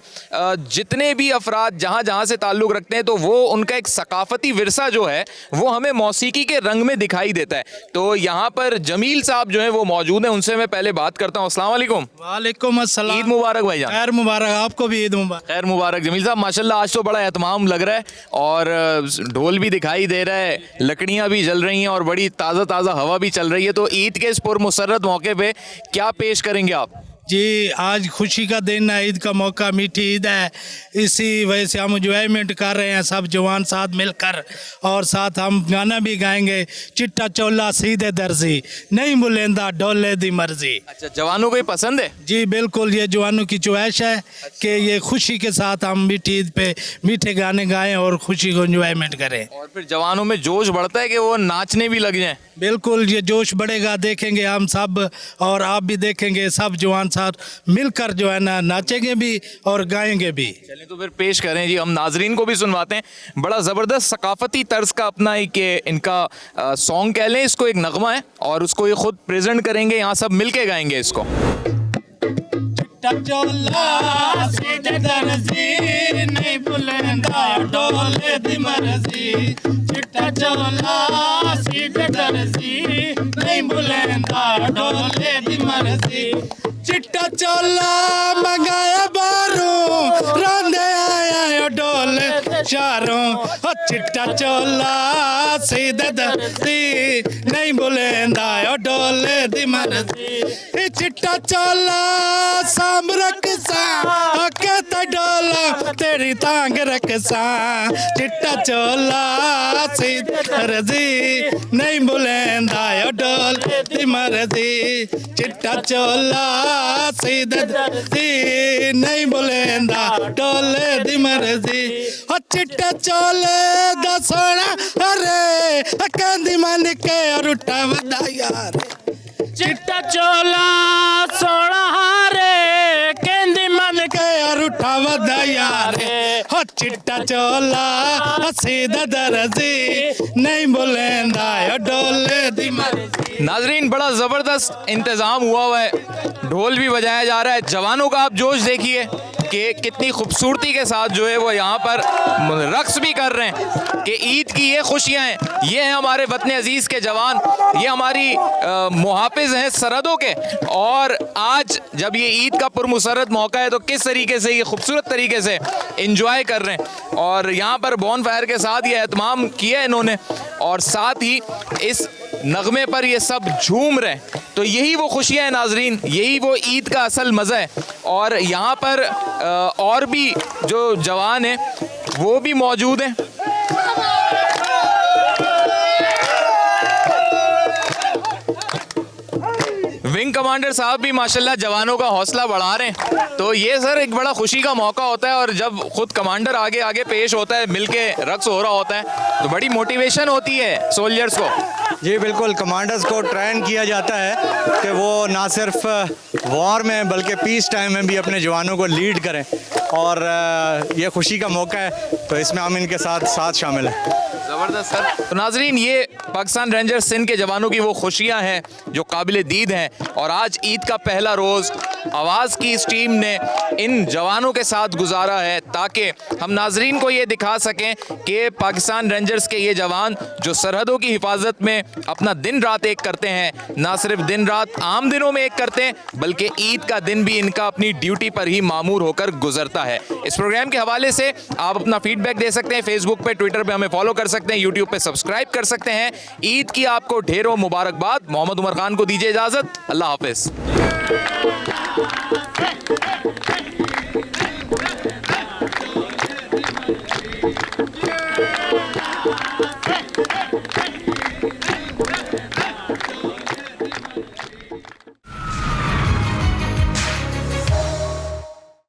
जितने भी अफराद जहाँ जहाँ से ताल्लुक़ रखते हैं, तो वो उनका एक सकाफती विरसा जो है वो हमें मौसीकी के रंग में दिखाई देता है। तो यहाँ पर जमील साहब जो है वो मौजूद हैं, उनसे मैं पहले बात करता हूँ। अस्सलाम वालेकुम। वालेकुम अस्सलाम। ईद मुबारक भाईजान। खैर मुबारक, आपको भी ईद मुबारक। खैर मुबारक। जमील साहब माशाल्लाह आज तो बड़ा एहतमाम लग रहा है, और ढोल भी दिखाई दे रहा है, लकड़ियाँ भी जल रही हैं, और बड़ी ताज़ा ताज़ा हवा भी चल रही है। तो ईद के इस पुरमसरत मौके पे क्या पेश करेंगे आप? जी आज खुशी का दिन है, ईद का मौका, मीठी ईद है, इसी वजह से हम एंजॉयमेंट कर रहे हैं सब जवान साथ मिलकर, और साथ हम गाना भी गाएंगे, चिट्टा चोला सीधे दर्जी नहीं बुलेंदा डोले दी मर्जी। अच्छा, जवानों को ये पसंद है? जी बिल्कुल, ये जवानों की चॉइस है कि ये खुशी के साथ हम मीठी ईद पे मीठे गाने गाएं और खुशी को एंजॉयमेंट करें। और फिर जवानों में जोश बढ़ता है कि वो नाचने भी लग जाएं। बिल्कुल, ये जोश बढ़ेगा, देखेंगे हम सब, और आप भी देखेंगे सब जवान साथ मिलकर जो है ना नाचेंगे भी और गाएंगे भी। चलिए तो फिर पेश करें जी, हम नाजरीन को भी सुनवाते हैं। बड़ा ज़बरदस्त सकाफती तर्ज का अपना एक इनका सॉन्ग कह लें इसको, एक नगमा है और उसको ये खुद प्रेजेंट करेंगे, यहाँ सब मिल के गाएंगे इसको। चोला सीधे दर्जी नहीं बुलंदा डोले दी मर्जी, चिट्टा चोला सीधे दर्जी नहीं बुलंदा डोले दी मर्जी, चिट्टा चोला मंगाया बारों रांधे आया डोले चारों, चिट्टा चोला सीधे दर्जी नहीं बुलंदा डोले दी मर्जी, चिट्टा चोला साम रखसा के डोला तेरी तांग रखसा, चिट्टा चोला सीधे दर्जी नहीं बुलंदा डोले दी मर्जी, चिट्टा चोला सीधे दर्जी नहीं बुलंदा डोले दी मर्जी, चिट्टा चोले दा सोना अरे कहंदी मन के और उठा वदा यार, चिट्टा चोला सोना रे कहंदी मन के और उठा वदा यार, हो चिट्टा चोला सीधा दर्जी नहीं बुलंदा डोले दी मर्जी। नाजरीन बड़ा ज़बरदस्त इंतज़ाम हुआ है, ढोल भी बजाया जा रहा है, जवानों का आप जोश देखिए कि कितनी खूबसूरती के साथ जो है वो यहाँ पर रक्स भी कर रहे हैं कि ईद की ये खुशियाँ हैं, ये हैं हमारे वतन अजीज़ के जवान, ये हमारी मुहाफ़िज़ हैं सरहदों के, और आज जब ये ईद का पुरमसरत मौका है तो किस तरीके से ये खूबसूरत तरीके से इंजॉय कर रहे हैं, और यहाँ पर बॉन फायर के साथ ये एहतमाम किया है इन्होंने, और साथ ही इस नगमे पर ये सब झूम रहे हैं। तो यही वो खुशियाँ हैं नाजरीन, यही वो ईद का असल मज़ा है। और यहाँ पर और भी जो जवान हैं वो भी मौजूद हैं। विंग कमांडर साहब भी माशाल्लाह जवानों का हौसला बढ़ा रहे हैं। तो ये सर एक बड़ा खुशी का मौका होता है, और जब खुद कमांडर आगे आगे पेश होता है, मिलके रक्स हो रहा होता है, तो बड़ी मोटिवेशन होती है सोल्जर्स को। जी बिल्कुल, कमांडर्स को ट्रेन किया जाता है कि वो ना सिर्फ वॉर में बल्कि पीस टाइम में भी अपने जवानों को लीड करें, और ये खुशी का मौका है तो इसमें हम इनके साथ शामिल हैं। ज़बरदस्त सर। तो नाजरीन ये पाकिस्तान रेंजर्स सिंध के जवानों की वो खुशियाँ हैं जो काबिल दीद हैं, और आज ईद का पहला रोज़ आवाज़ की इस टीम ने इन जवानों के साथ गुजारा है ताकि हम नाजरीन को ये दिखा सकें कि पाकिस्तान रेंजर्स के ये जवान जो सरहदों की हिफाजत में अपना दिन रात एक करते हैं, ना सिर्फ दिन रात आम दिनों में एक करते हैं बल्कि ईद का दिन भी इनका अपनी ड्यूटी पर ही मामूर होकर गुजरता है। इस प्रोग्राम के हवाले से आप अपना फीडबैक दे सकते हैं, फेसबुक पे, ट्विटर पे हमें फॉलो कर सकते हैं, यूट्यूब पे सब्सक्राइब कर सकते हैं। ईद की आपको ढेरों मुबारकबाद। मोहम्मद उमर खान को दीजिए इजाज़त। अल्लाह हाफिज़।